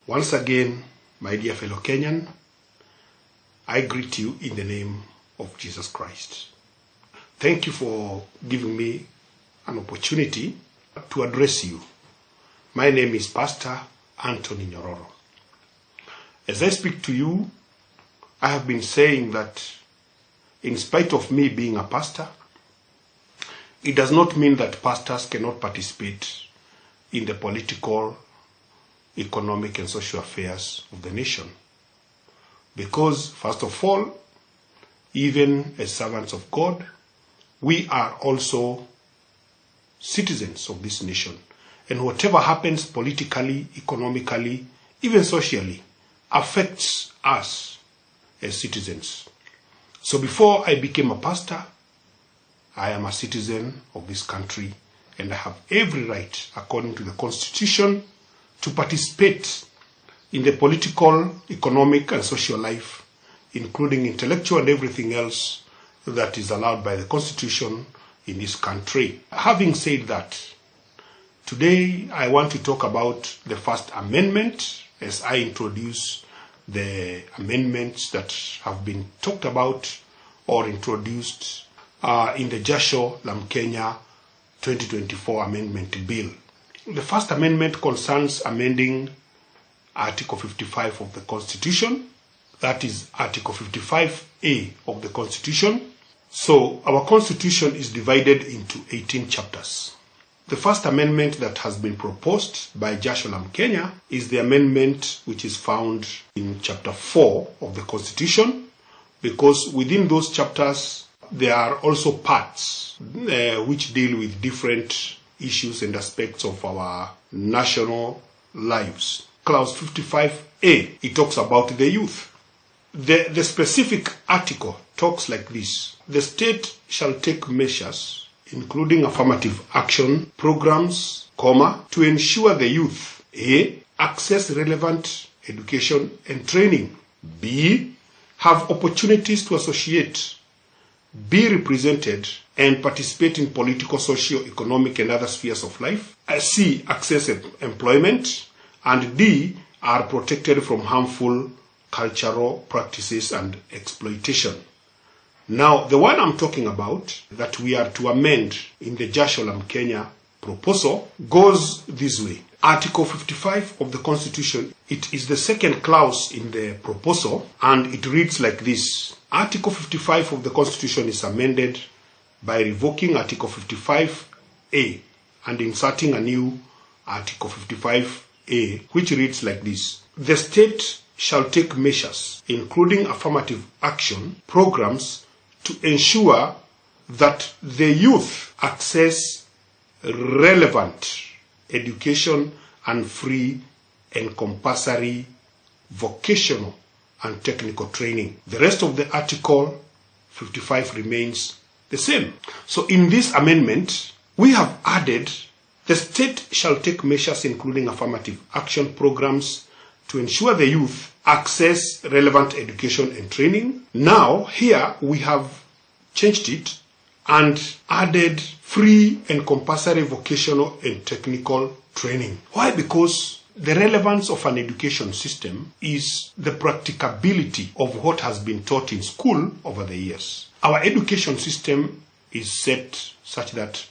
Once again, my dear fellow Kenyan, I greet you in the name of Jesus Christ. Thank you for giving me an opportunity to address you. My name is Pastor Anthony Nyororo. As I speak to you, I have been saying that in spite of me being a pastor, it does not mean that pastors cannot participate in the political, economic and social affairs of the nation. Because, first of all, even as servants of God, we are also citizens of this nation. And whatever happens politically, economically, even socially, affects us as citizens. So before I became a pastor, I am a citizen of this country, and I have every right, according to the Constitution, to participate in the political, economic, and social life, including intellectual and everything else that is allowed by the Constitution in this country. Having said that, today I want to talk about the First Amendment as I introduce the amendments that have been talked about or introduced in the Jasho La Mkenya 2024 Amendment Bill. The First Amendment concerns amending Article 55 of the Constitution, that is Article 55A of the Constitution. So our Constitution is divided into 18 chapters. The First Amendment that has been proposed by Jasho La Mkenya is the amendment which is found in Chapter 4 of the Constitution, because within those chapters there are also parts which deal with different issues and aspects of our national lives. Clause 55A, it talks about the youth. The specific article talks like this: the state shall take measures, including affirmative action programs, to ensure the youth A. access relevant education and training, B. have opportunities to associate, be represented and participate in political, socio, economic and other spheres of life, C. access employment, and D. are protected from harmful cultural practices and exploitation. Now, the one I'm talking about that we are to amend in the Jasho La Mkenya proposal goes this way. Article 55 of the Constitution, it is the second clause in the proposal, and it reads like this. Article 55 of the Constitution is amended by revoking Article 55A and inserting a new Article 55A, which reads like this. The state shall take measures, including affirmative action programs, to ensure that the youth access relevant education and free and compulsory vocational and technical training. The rest of the Article 55 remains the same. So in this amendment, we have added the state shall take measures including affirmative action programs to ensure the youth access relevant education and training. Now, here we have changed it and added free and compulsory vocational and technical training. Why? Because the relevance of an education system is the practicability of what has been taught in school over the years. Our education system is set such that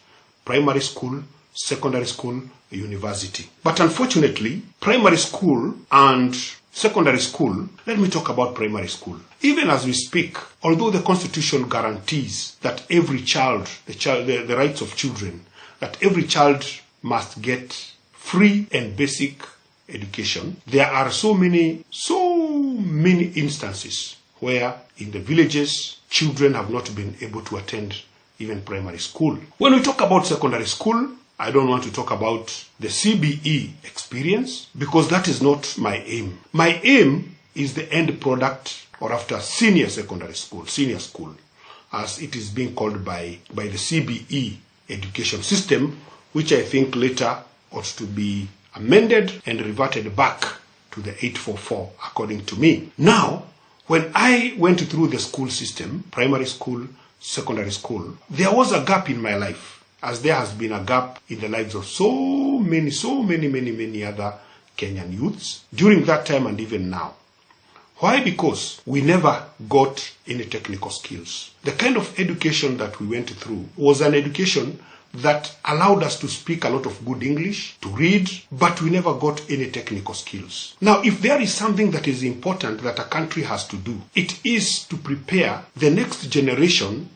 primary school, secondary school, university. But unfortunately, primary school and secondary school, let me talk about primary school. Even as we speak, although the Constitution guarantees that every child, the rights of children, that every child must get free and basic education, there are so many instances where in the villages, children have not been able to attend even primary school. When we talk about secondary school, I don't want to talk about the CBE experience because that is not my aim. My aim is the end product, or after senior secondary school, senior school, as it is being called by the CBE education system, which I think later ought to be amended and reverted back to the 844, according to me. Now, when I went through the school system, primary school, secondary school, there was a gap in my life, as there has been a gap in the lives of so many other Kenyan youths during that time and even now. Why? Because we never got any technical skills. The kind of education that we went through was an education that allowed us to speak a lot of good English, to read, but we never got any technical skills. Now, if there is something that is important that a country has to do, it is to prepare the next generation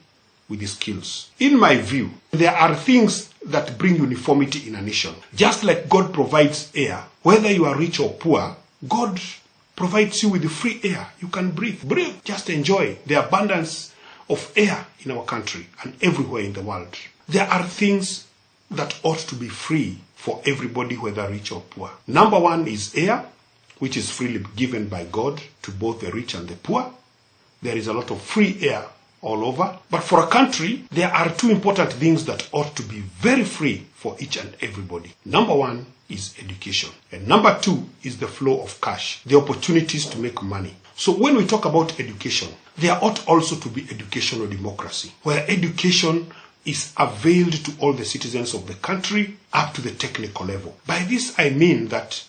with the skills. In my view, there are things that bring uniformity in a nation. Just like God provides air, whether you are rich or poor, God provides you with the free air. You can breathe. Breathe. Just enjoy the abundance of air in our country and everywhere in the world. There are things that ought to be free for everybody, whether rich or poor. Number one is air, which is freely given by God to both the rich and the poor. There is a lot of free air all over. But for a country, there are two important things that ought to be very free for each and everybody. Number one is education. And number two is the flow of cash, the opportunities to make money. So when we talk about education, there ought also to be educational democracy, where education is availed to all the citizens of the country up to the technical level. By this I mean that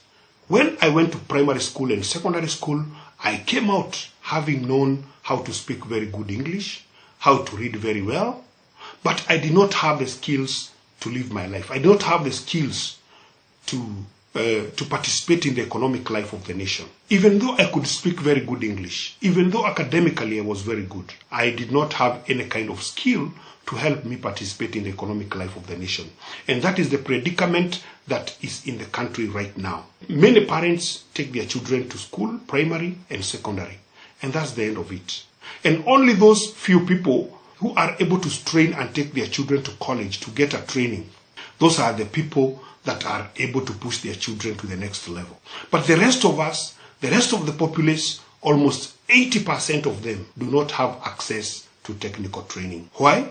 when I went to primary school and secondary school, I came out having known how to speak very good English, how to read very well, but I did not have the skills to live my life. I did not have the skills to participate in the economic life of the nation. Even though I could speak very good English, even though academically I was very good, I did not have any kind of skill to help me participate in the economic life of the nation. And that is the predicament that is in the country right now. Many parents take their children to school, primary and secondary, and that's the end of it. And only those few people who are able to strain and take their children to college to get a training, those are the people that are able to push their children to the next level. But the rest of us, the rest of the populace, almost 80% of them do not have access to technical training. Why?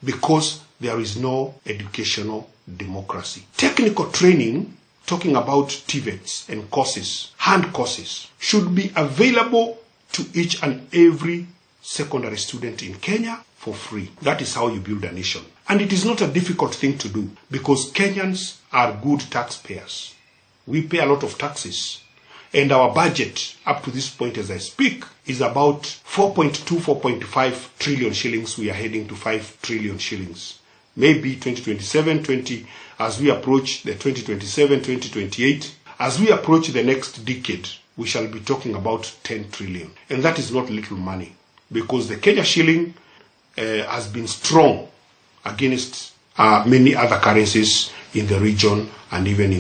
Because there is no educational democracy. Technical training, talking about Tvets and courses, hand courses, should be available to each and every secondary student in Kenya for free. That is how you build a nation. And it is not a difficult thing to do because Kenyans are good taxpayers. We pay a lot of taxes. And our budget, up to this point as I speak, is about 4.2, 4.5 trillion shillings. We are heading to 5 trillion shillings. Maybe 2027, as we approach the 2027, 2028, as we approach the next decade, we shall be talking about 10 trillion. And that is not little money because the Kenya shilling has been strong against many other currencies in the region and even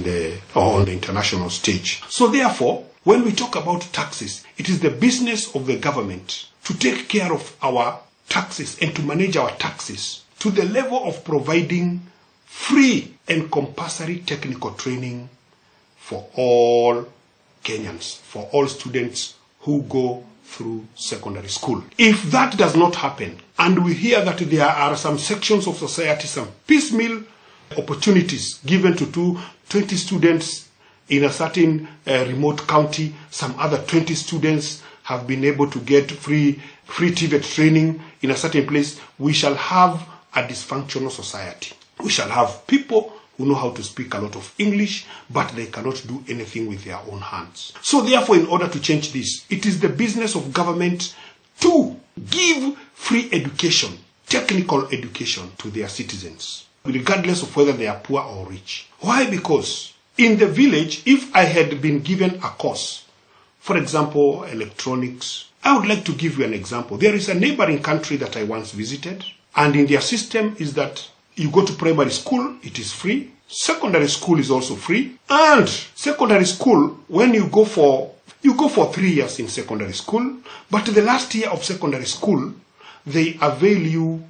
on the international stage. So therefore, when we talk about taxes, it is the business of the government to take care of our taxes and to manage our taxes to the level of providing free and compulsory technical training for all Kenyans, for all students who go through secondary school. If that does not happen, and we hear that there are some sections of society, some piecemeal opportunities given to 20 students in a certain remote county, some other 20 students have been able to get free Tvet training in a certain place, we shall have a dysfunctional society. We shall have people who know how to speak a lot of English, but they cannot do anything with their own hands. So therefore, in order to change this, it is the business of government to give free education, technical education to their citizens, regardless of whether they are poor or rich. Why? Because in the village, if I had been given a course, for example, electronics, I would like to give you an example. There is a neighboring country that I once visited, and in their system is that you go to primary school, it is free. Secondary school is also free. And secondary school, when you go for 3 years in secondary school, but the last year of secondary school, they avail you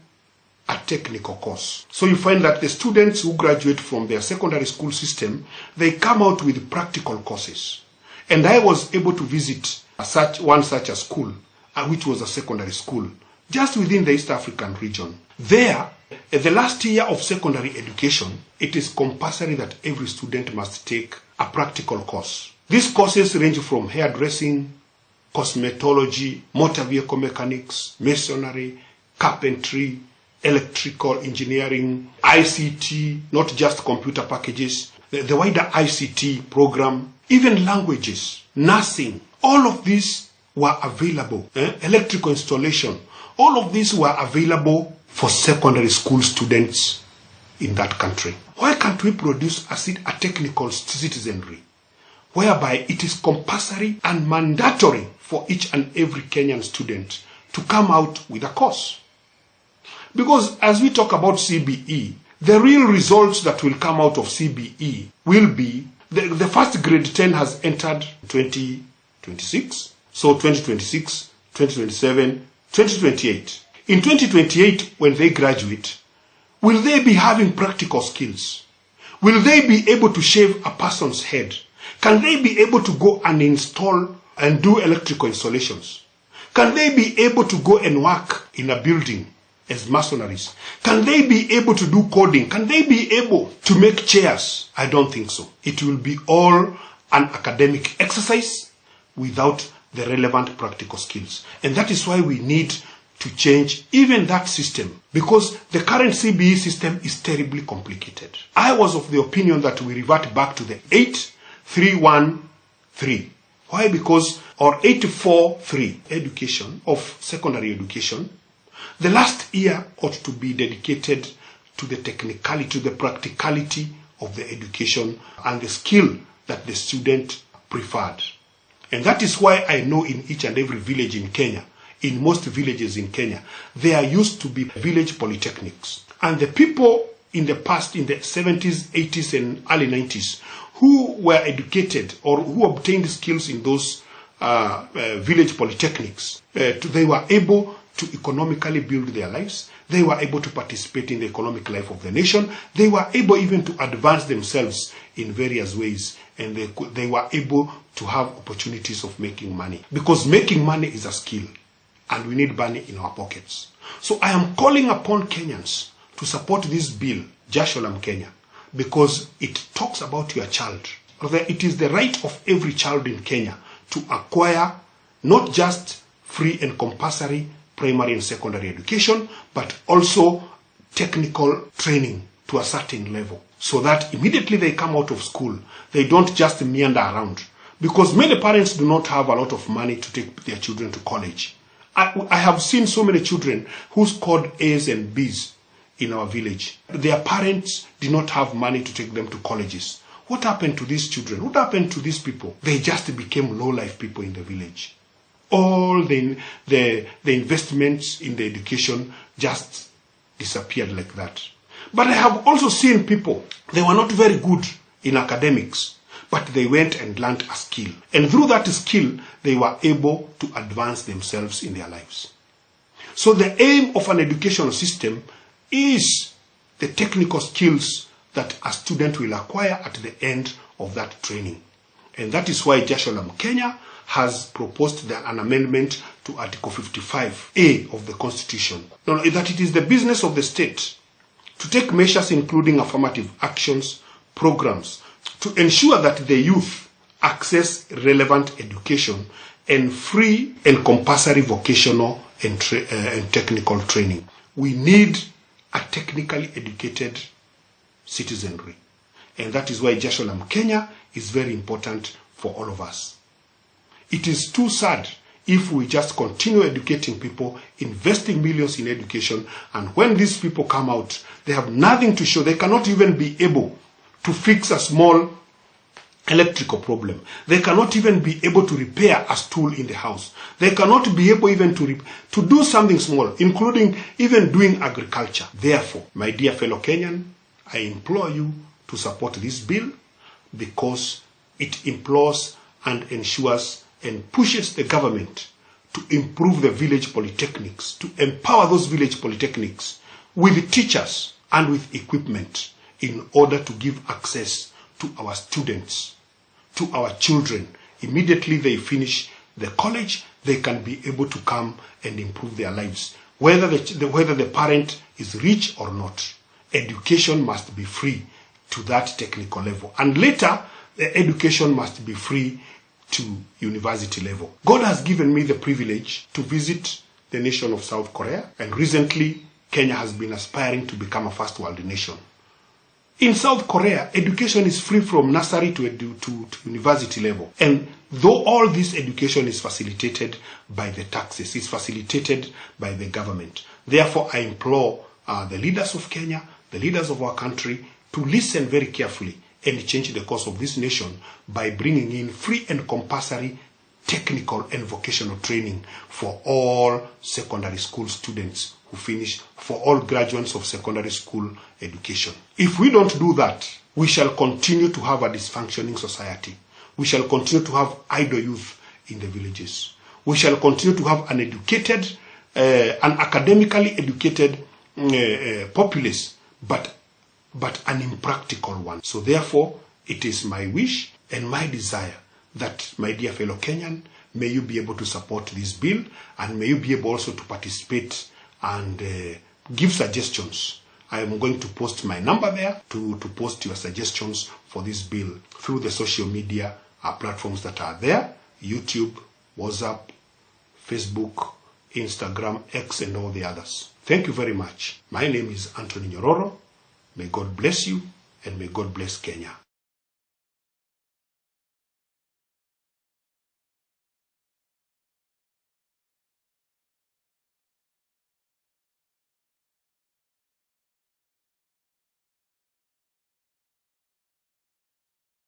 a technical course. So you find that the students who graduate from their secondary school system, they come out with practical courses. And I was able to visit such a school, which was a secondary school, just within the East African region. There, at the last year of secondary education, it is compulsory that every student must take a practical course. These courses range from hairdressing, cosmetology, motor vehicle mechanics, masonry, carpentry, electrical engineering, ICT, not just computer packages, the wider ICT program, even languages, nursing, all of these were available. Electrical installation, all of these were available for secondary school students in that country. Why can't we produce a technical citizenry whereby it is compulsory and mandatory for each and every Kenyan student to come out with a course? Because as we talk about CBE, the real results that will come out of CBE will be the first grade 10 has entered 2026. So 2026, 2027, 2028. In 2028, when they graduate, will they be having practical skills? Will they be able to shave a person's head? Can they be able to go and install and do electrical installations? Can they be able to go and work in a building as mercenaries? Can they be able to do coding? Can they be able to make chairs? I don't think so. It will be all an academic exercise without the relevant practical skills. And that is why we need to change even that system, because the current CBE system is terribly complicated. I was of the opinion that we revert back to the 8-3-1-3. Why? Because our 8-4-3 education of secondary education, the last year ought to be dedicated to the technicality, to the practicality of the education and the skill that the student preferred. And that is why I know in each and every village in Kenya, in most villages in Kenya, there used to be village polytechnics. And the people in the past, in the 70s, 80s, and early 90s, who were educated or who obtained skills in those village polytechnics, they were able to economically build their lives. They were able to participate in the economic life of the nation. They were able even to advance themselves in various ways. And they were able to have opportunities of making money. Because making money is a skill. And we need money in our pockets. So I am calling upon Kenyans to support this bill, Jasho La Mkenya, because it talks about your child. It is the right of every child in Kenya to acquire not just free and compulsory primary and secondary education, but also technical training to a certain level, so that immediately they come out of school, they don't just meander around. Because many parents do not have a lot of money to take their children to college. I have seen so many children who scored A's and B's in our village. Their parents did not have money to take them to colleges. What happened to these children? What happened to these people? They just became low-life people in the village. All the investments in the education just disappeared like that. But I have also seen people, they were not very good in academics, but they went and learned a skill. And through that skill, they were able to advance themselves in their lives. So the aim of an educational system is the technical skills that a student will acquire at the end of that training. And that is why Jasho La Mkenya has proposed an amendment to Article 55A of the Constitution. That it is the business of the state to take measures including affirmative actions, programs, to ensure that the youth access relevant education and free and compulsory vocational and technical training. We need a technically educated citizenry. And that is why Jasho La Mkenya is very important for all of us. It is too sad if we just continue educating people, investing millions in education, and when these people come out, they have nothing to show. They cannot even be able to fix a small electrical problem. They cannot even be able to repair a stool in the house. They cannot be able even to do something small, including even doing agriculture. Therefore, my dear fellow Kenyan, I implore you to support this bill, because it implores and ensures and pushes the government to improve the village polytechnics, to empower those village polytechnics with teachers and with equipment in order to give access to our students, to our children. Immediately they finish the college, they can be able to come and improve their lives. Whether the parent is rich or not, education must be free to that technical level. And later, the education must be free to university level. God has given me the privilege to visit the nation of South Korea, and recently Kenya has been aspiring to become a first world nation. In South Korea, education is free from nursery to university level. And though all this education is facilitated by the taxes, it's facilitated by the government. Therefore, I implore the leaders of Kenya, the leaders of our country, to listen very carefully and change the course of this nation by bringing in free and compulsory technical and vocational training for all secondary school students who finish, for all graduates of secondary school education. If we don't do that, we shall continue to have a dysfunctioning society. We shall continue to have idle youth in the villages. We shall continue to have an educated, an academically educated populace, but an impractical one. So therefore, it is my wish and my desire that, my dear fellow Kenyan, may you be able to support this bill, and may you be able also to participate and give suggestions. I am going to post my number there to post your suggestions for this bill through the social media platforms that are there: YouTube, WhatsApp, Facebook, Instagram, X, and all the others. Thank you very much. My name is Anthony Nyororo. May God bless you, and may God bless Kenya.